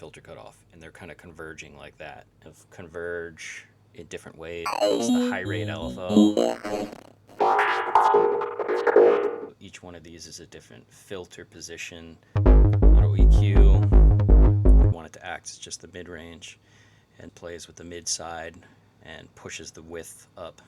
filter cutoff, and they're kind of converging like that. Converge in different ways. The high rate LFO. Each one of these is a different filter position. Auto EQ, we want it to act as just the mid-range, and plays with the mid side and pushes the width up.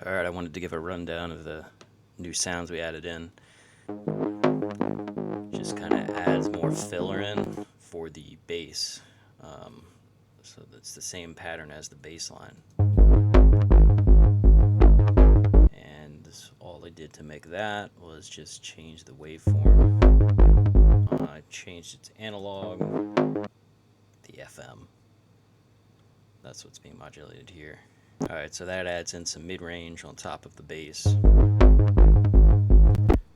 Alright, I wanted to give a rundown of the new sounds we added in. just kind of adds more filler in for the bass. So that's the same pattern as the bass line. And all I did to make that was just change the waveform. I changed it to analog, the FM. That's what's being modulated here. Alright, so that adds in some mid-range on top of the bass.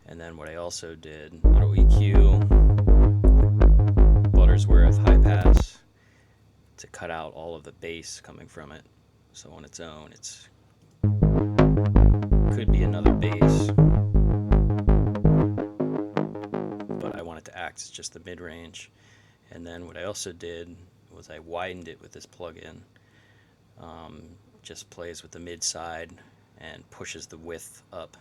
And then what I also did, auto EQ, Buttersworth high pass, to cut out all of the bass coming from it. So on its own, it's could be another bass, but I want it to act as just the mid-range. And then what I also did was I widened it with this plugin. Just plays with the mid side and pushes the width up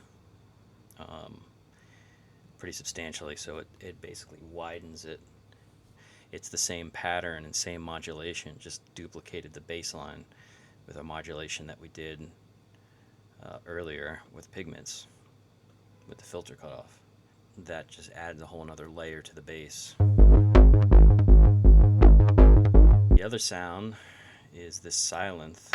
pretty substantially, so it basically widens it. It's the same pattern and same modulation, just duplicated the bass line with a modulation that we did earlier with Pigments, with the filter cutoff. That just adds a whole another layer to the bass. The other sound is this Sylenth.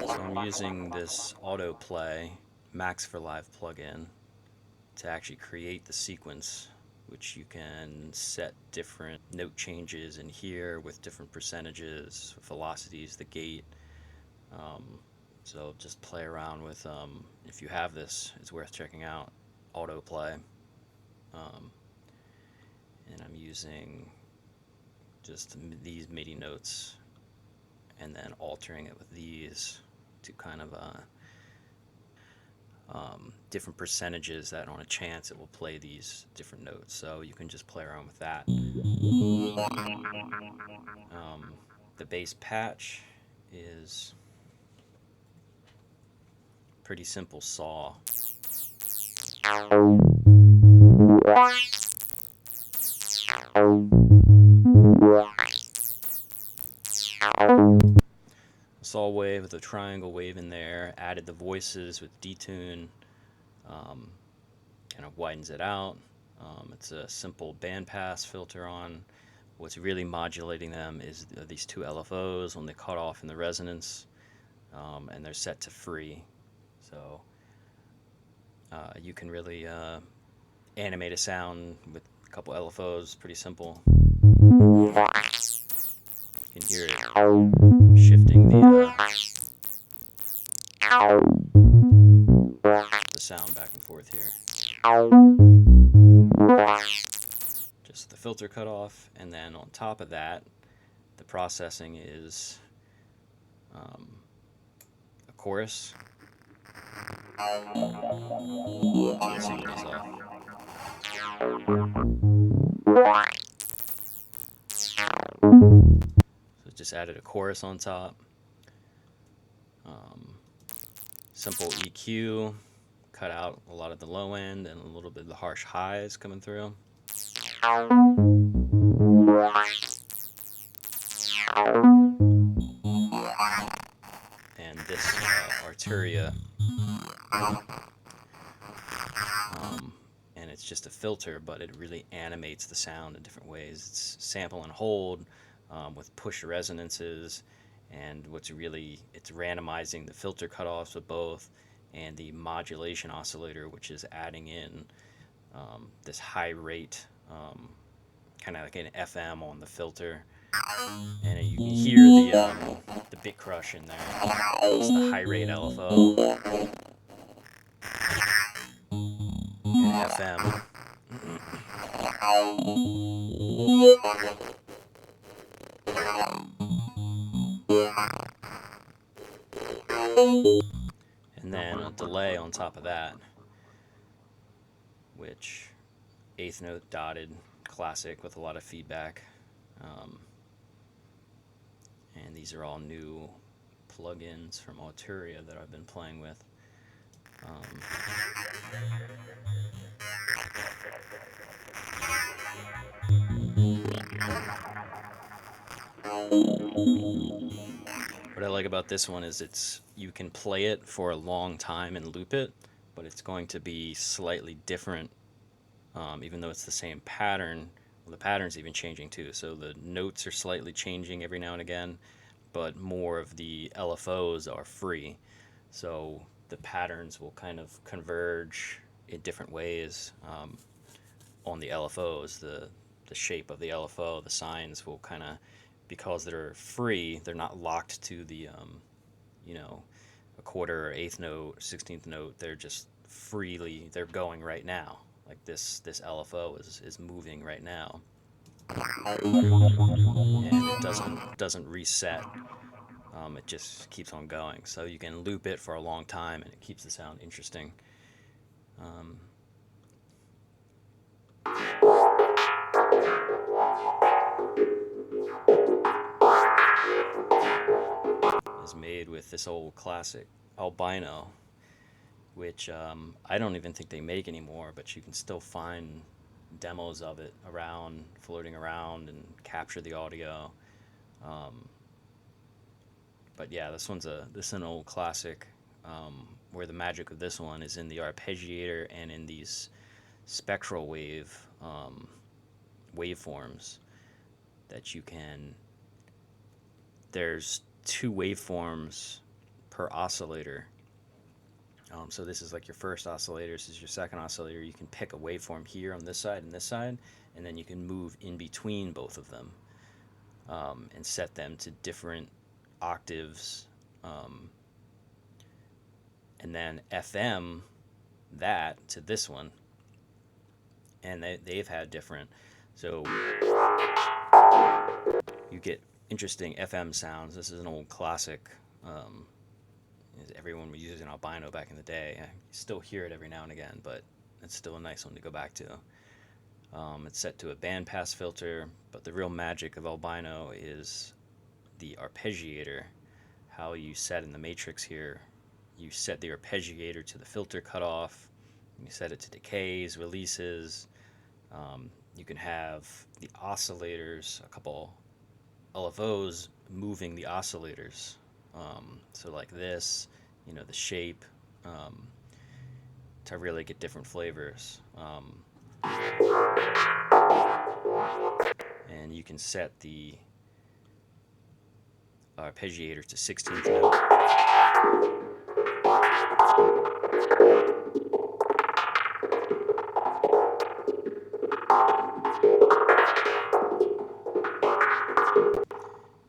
So I'm using this autoplay Max for Live plugin to actually create the sequence, which you can set different note changes in here with different percentages, velocities, the gate. So just play around with, if you have this, it's worth checking out, autoplay. And I'm using just these MIDI notes and then altering it with these to kind of different percentages that on a chance it will play these different notes. So you can just play around with that. The bass patch is pretty simple saw. Saw wave with a triangle wave in there, added the voices with detune, kind of widens it out. It's a simple bandpass filter on. What's really modulating them is these two LFOs when they cut off in the resonance, and they're set to free. So you can really animate a sound with a couple LFOs, pretty simple. You can hear it shifting the sound back and forth here. Just the filter cutoff, and then on top of that, the processing is a chorus. Let's see what these are. So just added a chorus on top. Simple EQ, cut out a lot of the low end and a little bit of the harsh highs coming through. And this Arturia, and it's just a filter, but it really animates the sound in different ways. It's sample and hold with push resonances, and what's really, it's randomizing the filter cutoffs with both, and the modulation oscillator, which is adding in this high rate, kind of like an FM on the filter. And you can hear the bit crush in there. It's the high rate LFO and FM. And then a delay on top of that, which 8th note dotted, classic with a lot of feedback. And these are all new plugins from Arturia that I've been playing with. What I like about this one is you can play it for a long time and loop it, but it's going to be slightly different, even though it's the same pattern. Well, the pattern's even changing too, so the notes are slightly changing every now and again, but more of the LFOs are free. So the patterns will kind of converge in different ways on the LFOs. The shape of the LFO, the signs will kind of, because they're free, they're not locked to the a quarter or eighth note, 16th note. They're just freely, they're going right now. Like this LFO is moving right now, and it doesn't reset. It just keeps on going. So you can loop it for a long time, and it keeps the sound interesting. Is made with this old classic Albino, which I don't even think they make anymore, but you can still find demos of it around, floating around, and capture the audio. But yeah, this is an old classic, where the magic of this one is in the arpeggiator and in these spectral waveforms that you can. There's 2 waveforms per oscillator. So this is like your first oscillator, this is your second oscillator. You can pick a waveform here on this side and this side, and then you can move in between both of them, and set them to different octaves, and then FM that to this one, and they've had different. So you get interesting FM sounds. This is an old classic. Everyone was using Albino back in the day. I still hear it every now and again, but it's still a nice one to go back to. It's set to a bandpass filter, but the real magic of Albino is the arpeggiator. How you set in the matrix here, you set the arpeggiator to the filter cutoff, you set it to decays, releases. You can have the oscillators, a couple LFOs moving the oscillators. So like this, the shape, to really get different flavors. And you can set the arpeggiator to 16th note.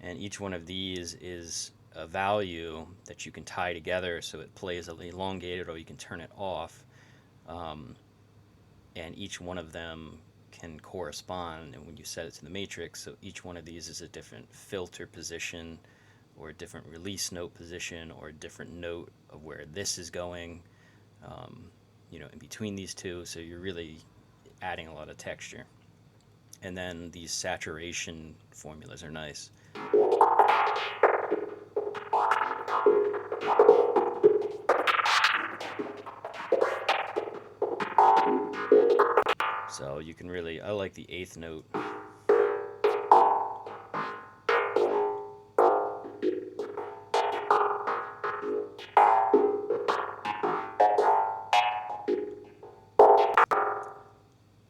And each one of these is a value that you can tie together so it plays elongated, or you can turn it off. And each one of them can correspond, and when you set it to the matrix, so each one of these is a different filter position, or a different release note position, or a different note of where this is going, in between these two, so you're really adding a lot of texture. And then these saturation formulas are nice. So you can really, I like the 8th note.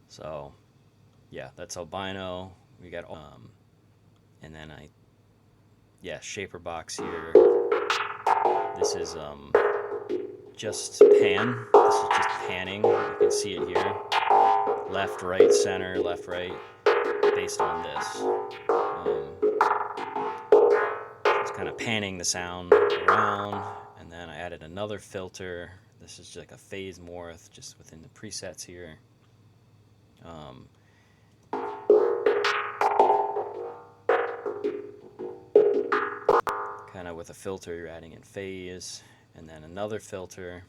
So yeah, that's Albino. We got, and then shaper box here. This is just pan. This is just panning. You can see it here. Left, right, center, left, right, based on this. It's kind of panning the sound around, and then I added another filter. This is like a phase morph just within the presets here. Kind of with a filter, you're adding in phase, and then another filter,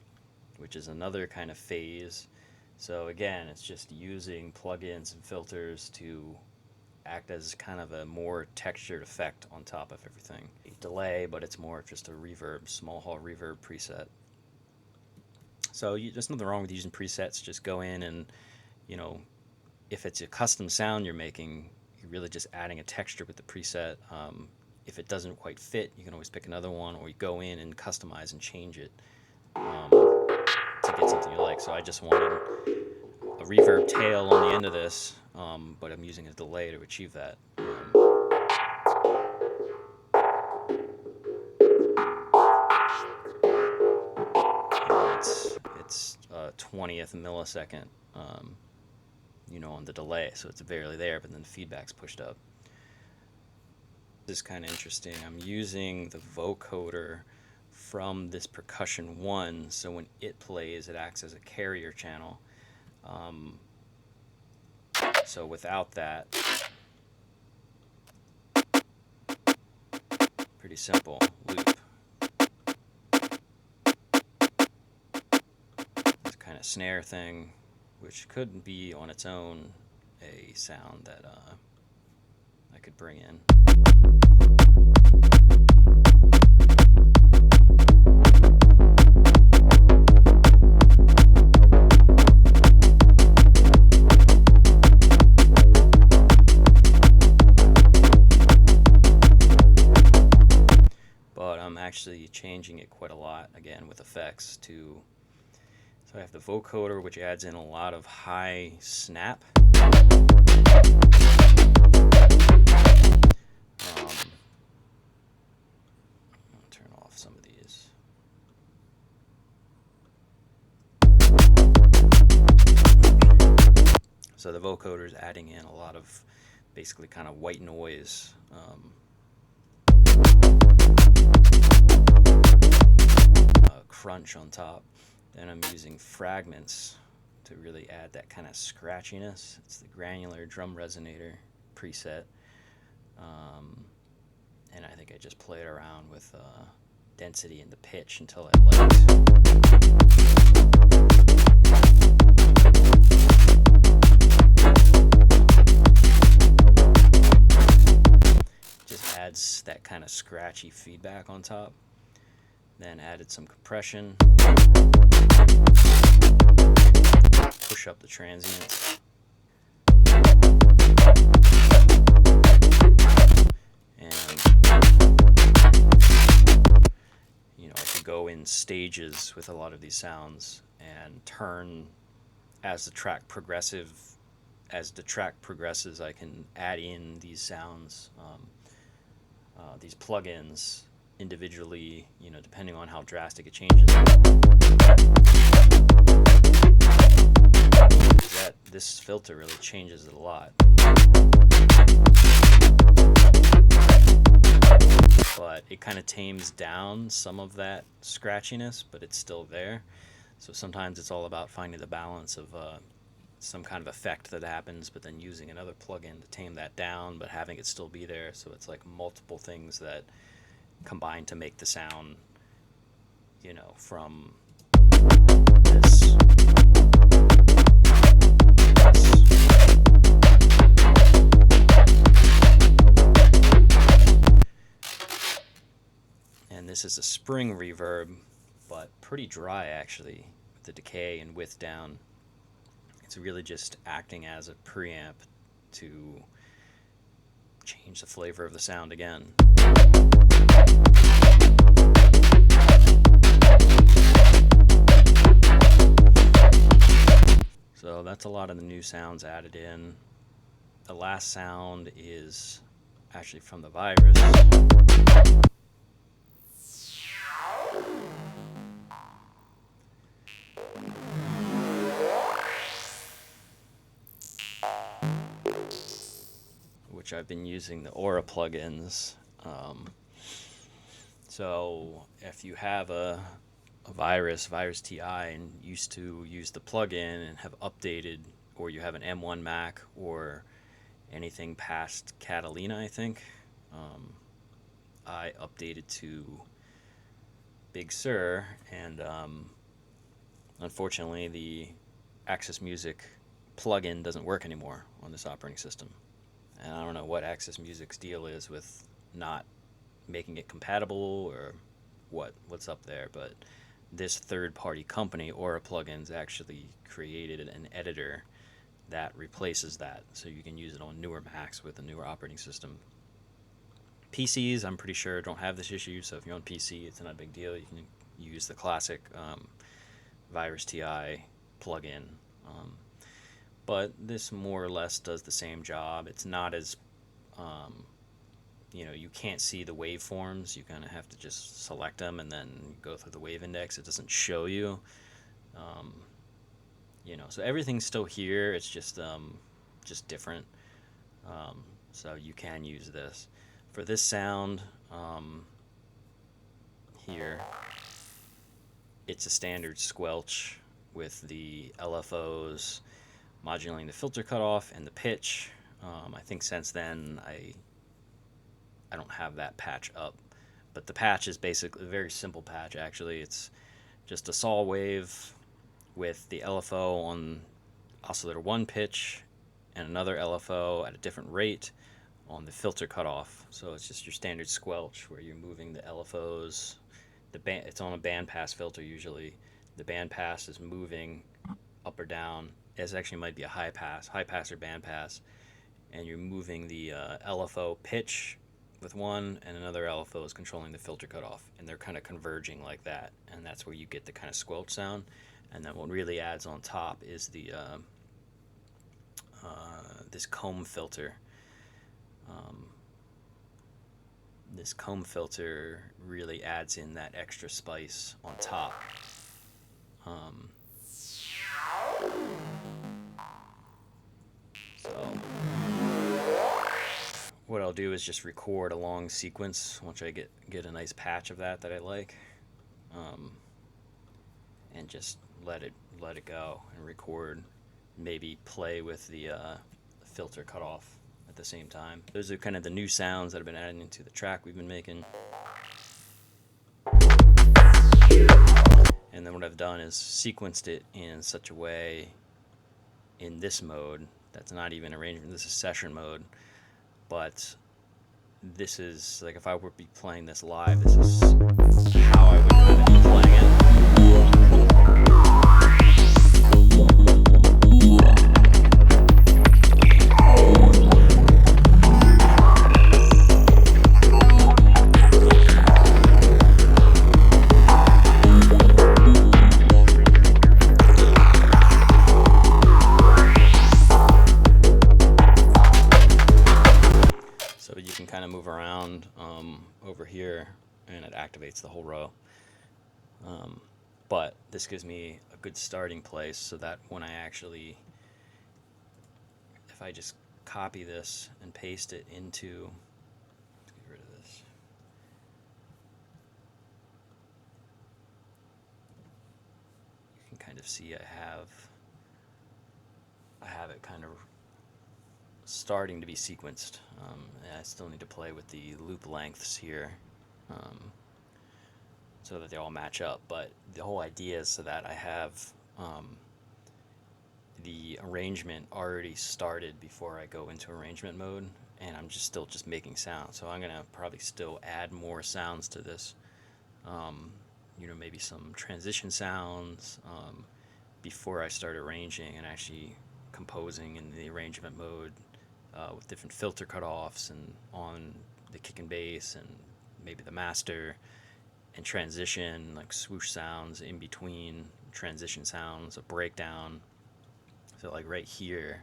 which is another kind of phase. So again, it's just using plugins and filters to act as kind of a more textured effect on top of everything. Delay, but it's more just a reverb, small hall reverb preset. So there's nothing wrong with using presets. Just go in and, if it's a custom sound you're making, you're really just adding a texture with the preset. If it doesn't quite fit, you can always pick another one, or you go in and customize and change it to get something you like. So I just wanted a reverb tail on the end of this, but I'm using a delay to achieve that. It's a 20th millisecond, you know, on the delay, so it's barely there, but then the feedback's pushed up. This is kind of interesting. I'm using the vocoder from this Percussion 1, so when it plays, it acts as a carrier channel. So without that, pretty simple loop. This kind of snare thing, which could be on its own a sound that I could bring in. But I'm actually changing it quite a lot, again, with effects to... So I have the vocoder, which adds in a lot of high snap. I'll turn off some of these. So the vocoder is adding in a lot of basically kind of white noise. Crunch on top. Then I'm using fragments to really add that kind of scratchiness. It's the granular drum resonator preset. And I think I just played around with density and the pitch until I liked. Just adds that kind of scratchy feedback on top. Then added some compression. Push up the transients. And, you know, I could go in stages with a lot of these sounds and turn as the track progresses, I can add in these sounds, these plugins individually, you know, depending on how drastic it changes. This filter really changes it a lot. But it kind of tames down some of that scratchiness, but it's still there. So sometimes it's all about finding the balance of some kind of effect that happens, but then using another plugin to tame that down, but having it still be there. So it's like multiple things that combine to make the sound, you know, from this. And this is a spring reverb, but pretty dry actually, with the decay and width down. It's really just acting as a preamp to change the flavor of the sound again. So that's a lot of the new sounds added in. The last sound is actually from the Virus. Which I've been using the Aura plugins. So if you have a Virus TI, and used to use the plugin and have updated, or you have an M1 Mac or anything past Catalina, I think, I updated to Big Sur, and unfortunately the Access Music plugin doesn't work anymore on this operating system. And I don't know what Access Music's deal is with not making it compatible, or what's up there, but this third-party company, Aura Plugins, actually created an editor that replaces that, so you can use it on newer Macs with a newer operating system. PCs, I'm pretty sure, don't have this issue, so if you're on PC, it's not a big deal. You can use the classic Virus TI plugin. But this more or less does the same job. It's not as, you can't see the waveforms. You kind of have to just select them and then go through the wave index. It doesn't show you. So everything's still here. It's just different. So you can use this. For this sound, here, it's a standard squelch with the LFOs modulating the filter cutoff and the pitch. I think since then I don't have that patch up, but the patch is basically a very simple patch. Actually, it's just a saw wave with the LFO on oscillator 1 pitch and another LFO at a different rate on the filter cutoff. So it's just your standard squelch where you're moving the LFOs. It's on a bandpass filter usually. The bandpass is moving up or down. It actually might be a high pass or bandpass, and you're moving the LFO pitch with one, and another LFO is controlling the filter cutoff, and they're kind of converging like that, and that's where you get the kind of squelch sound. And then what really adds on top is the this comb filter. This comb filter really adds in that extra spice on top. So what I'll do is just record a long sequence once I get a nice patch of that I like, and just let it go and record. Maybe play with the filter cutoff at the same time. Those are kind of the new sounds that I've been adding into the track we've been making. And then what I've done is sequenced it in such a way in this mode that's not even arrangement. This is session mode, but this is like if I were to be playing this live, this is how I would kind of be playing it. So you can kind of move around over here, and it activates the whole row. But this gives me a good starting place so that when I actually, if I just copy this and paste it into, let's get rid of this. You can kind of see I have it kind of starting to be sequenced. I still need to play with the loop lengths here so that they all match up, but the whole idea is so that I have the arrangement already started before I go into arrangement mode, and I'm still making sound. So I'm gonna probably still add more sounds to this, maybe some transition sounds before I start arranging and actually composing in the arrangement mode, with different filter cutoffs and on the kick and bass and maybe the master, and transition, like swoosh sounds in between transition sounds, a breakdown. So like right here,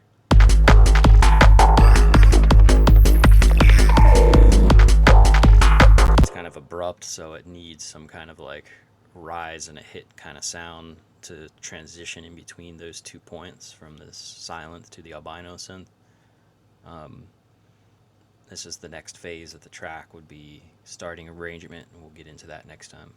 it's kind of abrupt, so it needs some kind of like rise and a hit kind of sound to transition in between those 2 points from this Sylenth to the Albino synth. This is the next phase of the track, would be starting arrangement, and we'll get into that next time.